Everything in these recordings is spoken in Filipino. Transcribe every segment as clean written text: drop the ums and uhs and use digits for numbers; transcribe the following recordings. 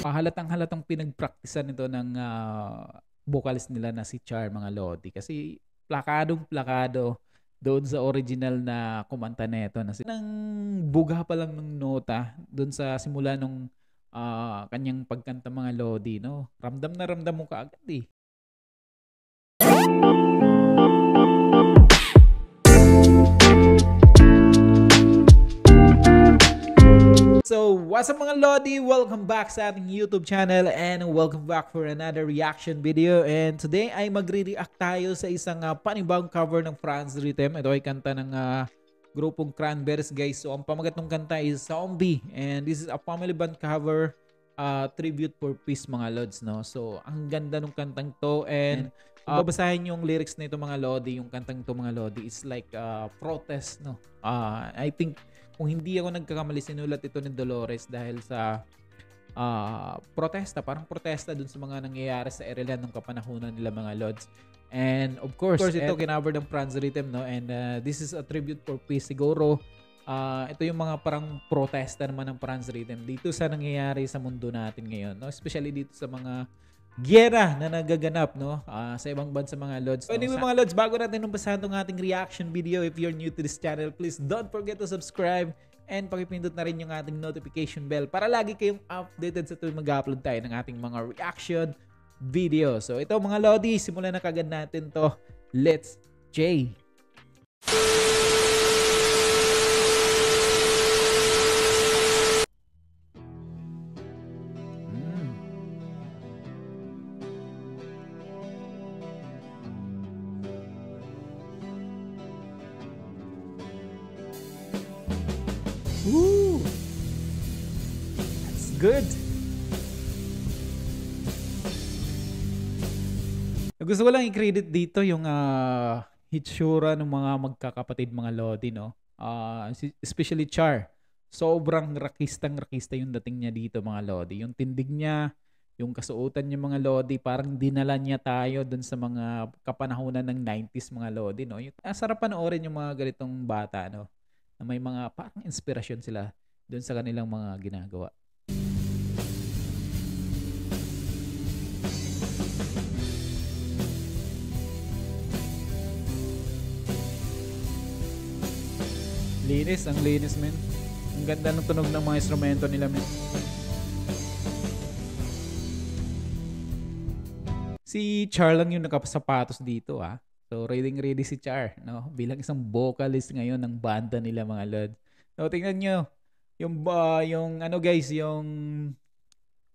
Halatang-halatang pinagpraktisan nito ng vocalist nila na si Char, mga lodi. Kasi plakadong-plakado doon sa original na kumanta nito na nang buga pa lang ng nota doon sa simula nung kanyang pagkanta, mga lodi, no? Ramdam na ramdam mo kaagad eh. So, what's up mga lodi? Welcome back sa ating YouTube channel and welcome back for another reaction video. And today ay magre-react tayo sa isang panibagong cover ng Franz Rhythm. Ito ay kanta ng grupong Cranberries, guys. So, ang pamagat ng kanta is Zombie. And this is a family band cover, tribute for peace, mga lods, no? So, ang ganda ng kantang to. And kung babasahin yung lyrics na ito, mga lodi, yung kantang to, mga lodi, is like protest, no? I think kung hindi ako nagkakamali, sinulat ito ni Dolores dahil sa protesta, parang protesta dun sa mga nangyayari sa Ireland nung kapanahunan nila, mga lods. And of course ito kinaver ng Franz Rhythm, no? And this is a tribute for peace. Siguro ito yung mga parang protesta naman ng Franz Rhythm dito sa nangyayari sa mundo natin ngayon, no? Especially dito sa mga giyera na nagaganap, no? Sa ibang bansa, mga lods. So, anyway, mga lods, bago natin umpisahan itong ating reaction video, if you're new to this channel, please don't forget to subscribe and pakipindot na rin yung ating notification bell para lagi kayong updated sa tuwing mag-upload tayo ng ating mga reaction video. So ito, mga lodi, simulan na kagad natin to. Let's J! Woo! That's good. Gusto ko lang i-credit dito yung hitsura ng mga magkakapatid, mga lodi, no? Especially Char. Sobrang rakista yung dating niya dito, mga lodi. Yung tindig niya, yung kasuotan niya, mga lodi, parang dinala niya tayo dun sa mga kapanahunan ng 90s, mga lodi, no? Sarap panoorin yung mga ganitong bata, no? Na may mga parang inspirasyon sila doon sa kanilang mga ginagawa. Ang linis, men. Ang ganda ng tunog ng mga instrumento nila, men. Si Char lang yung nakasapatos dito, ah. So, ready si Char, no? Bilang isang vocalist ngayon ng banda nila, mga lod. So, tingnan nyo. Yung ano, guys, yung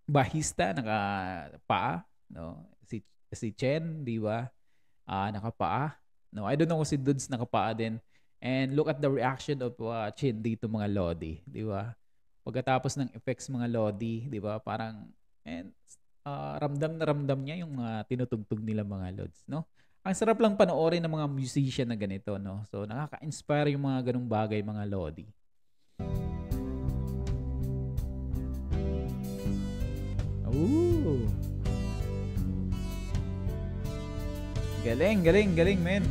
bahista, nakapaa, no? Si Chen, di ba? Nakapaa. No, I don't know kung si Dudes nakapaa din. And look at the reaction of Chen dito, mga lodi, di ba? Pagkatapos ng effects, mga lodi, di ba? Parang, ramdam na ramdam niya yung tinutugtog nila, mga lods, no? Ang sarap lang panoorin ng mga musician na ganito, no? So, nakaka-inspire yung mga ganung bagay, mga lodi. Ooh! Galing, men.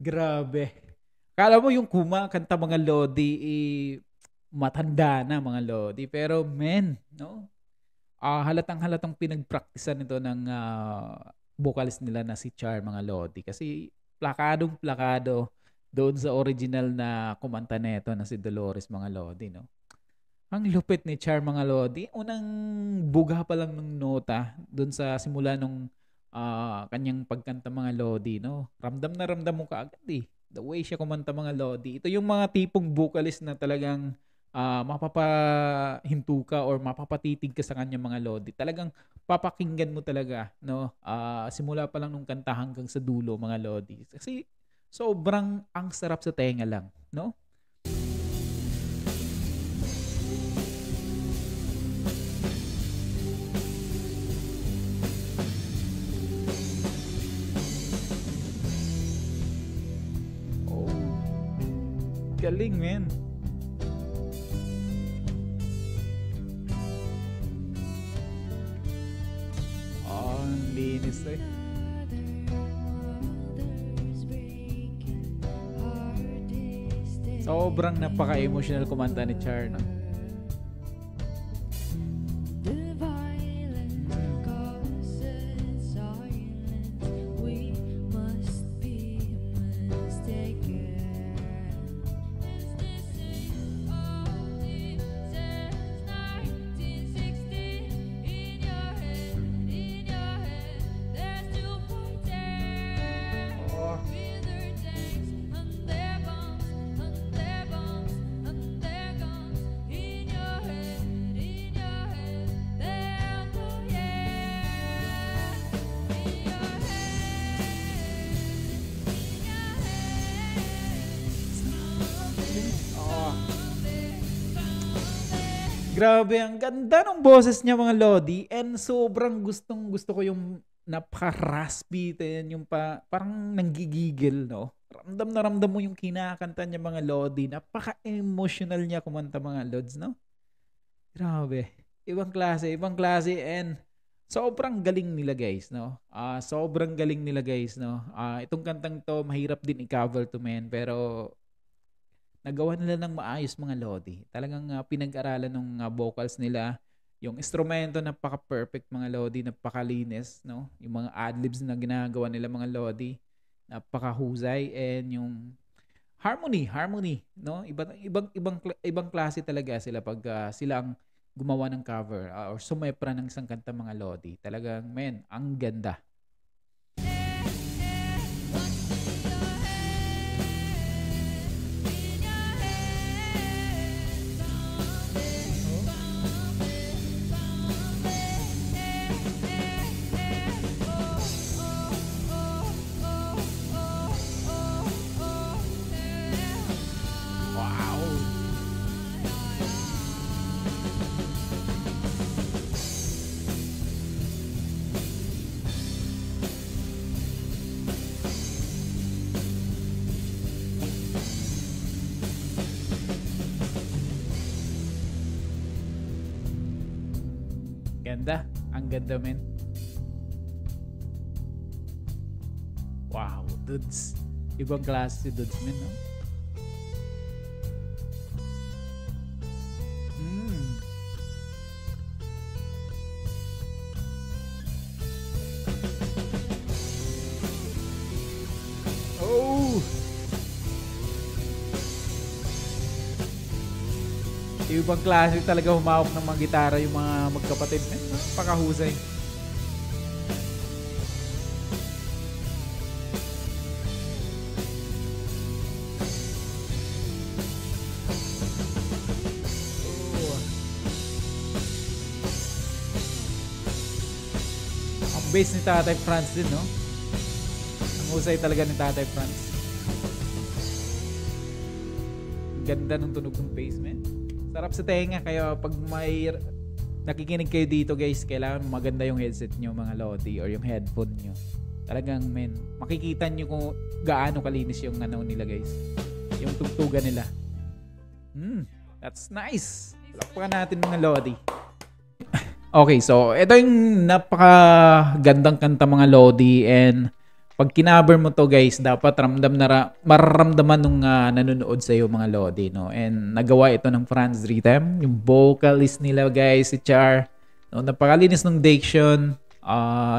Grabe. Kala mo yung kumakanta, mga lodi, matanda na, mga lodi. Pero men, no? Halatang-halatang pinagpraktisan nito ng vocalist nila na si Char mga Lodi. Kasi plakadong-plakado doon sa original na kumanta nito na si Dolores mga Lodi, no? Ang lupit ni Char mga Lodi. Unang buga pa lang ng nota doon sa simula nung kanyang pagkanta mga Lodi, no? Ramdam na ramdam mo kaagad eh. The way siya kumanta mga Lodi. Ito yung mga tipong vocalist na talagang mapapahinto ka or mapapatitig ka sa kanya mga Lodi. Talagang papakinggan mo talaga, no? Simula pa lang nung kanta hanggang sa dulo mga Lodi. Kasi sobrang ang sarap sa tenga lang, no? Oh, galing, man. Oh, ang linis eh. Sobrang napaka-emotional kumanta ni Char, no? Grabe, ang ganda ng boses niya mga Lodi and sobrang gustong-gusto ko yung napaka-raspy din, yung parang nanggigigil, no? Ramdam na ramdam mo yung kinakanta niya mga Lodi. Napaka-emotional niya kumanta mga Lods, no? Grabe. Ibang klase and sobrang galing nila guys, no? Sobrang galing nila guys, no? Itong kantang to mahirap din i-cover to men pero nagawa nila ng maayos mga Lodi. Talagang pinag-aralan ng vocals nila. Yung instrumento napaka-perfect mga Lodi, napakalinis, no? Yung mga adlibs na ginagawa nila mga Lodi, napakahusay and yung harmony, no? Ibang klase talaga sila pag sila ang gumawa ng cover or sumepra ng isang kanta mga Lodi. Talagang men, ang ganda. Ganda. Ang ganda, men. Wow, dudes. Ibang klase si dudes, men, no? Oh! Ibang klase talaga humawak ng mga gitara yung mga magkapatid. Pakahusay. Ang bass ni Tatay Franz din, no? Ang husay talaga ni Tatay Franz. Ganda ng tunog ng bass, man. Sarap sa tenga, kaya pag may nakikinig kayo dito guys, kailangan maganda yung headset nyo mga Lodi or yung headphone nyo. Talagang men, makikita nyo kung gaano kalinis yung ano nila guys, yung tugtugan nila. That's nice. Lakpakan natin mga Lodi. Okay, so ito yung napakagandang kanta mga Lodi and pag kinaber mo to guys, dapat mararamdaman nung nanonood sa iyo mga Lodi, no? And nagawa ito ng Franz Rhythm, yung vocalist nila guys, si Char. No, napakalinis ng diction,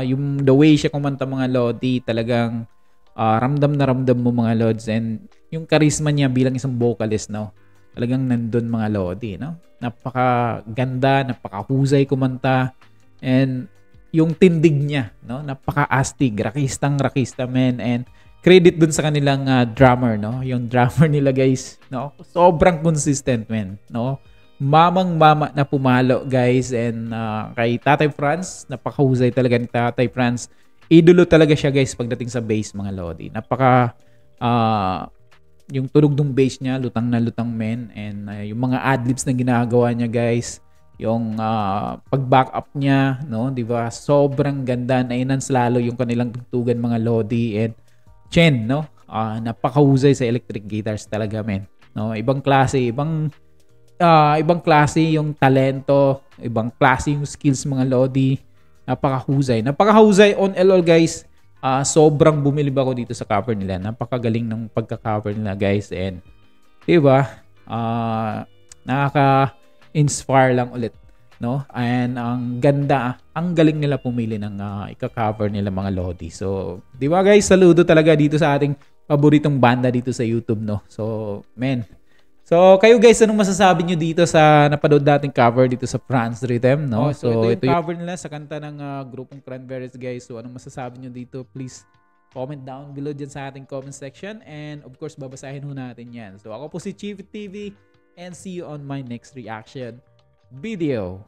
Yung the way siya kumanta mga Lodi, talagang ramdam na ramdam mo mga Lods, and yung charisma niya bilang isang vocalist, no? Talagang nandun mga Lodi, no? Napakaganda, napakahusay kumanta, and yung tindig niya, no? Napaka-astig, rakista men, and credit dun sa kanilang drummer, no? Yung drummer nila guys, no? Sobrang consistent men, no? Mamang-mama na pumalo guys, and kay Tatay Franz, napakahusay talaga ni Tatay Franz. Idolo talaga siya guys pagdating sa bass mga Lodi. Yung tunog ng bass niya, lutang na lutang men, and yung mga adlibs na ginagawa niya guys, yung pag-backup niya, no, 'di ba? Sobrang ganda, na-enhance lalo yung kanilang tugtugan mga Lodi, and Chen, no? Napakahusay sa electric guitars talaga men. No, ibang klase yung talento, ibang klase yung skills mga Lodi. Napakahusay on LOL guys. Sobrang bumilib ako dito sa cover nila. Napakagaling ng pagka-cover nila guys, and 'di ba? Nakaka-inspire lang ulit, no? And ang ganda, ang galing nila pumili ng ika-cover nila mga Lodi. So, 'di ba guys, saludo talaga dito sa ating paboritong banda dito sa YouTube, no? So, men. So, kayo guys, anong masasabi nyo dito sa napanood nating cover dito sa France Rhythm, no? So ito yung cover nila sa kanta ng grupong Cranberries guys. So, anong masasabi nyo dito? Please comment down below dyan sa ating comment section. And of course, babasahin ho natin yan. So, ako po si Chief TV, and see you on my next reaction video.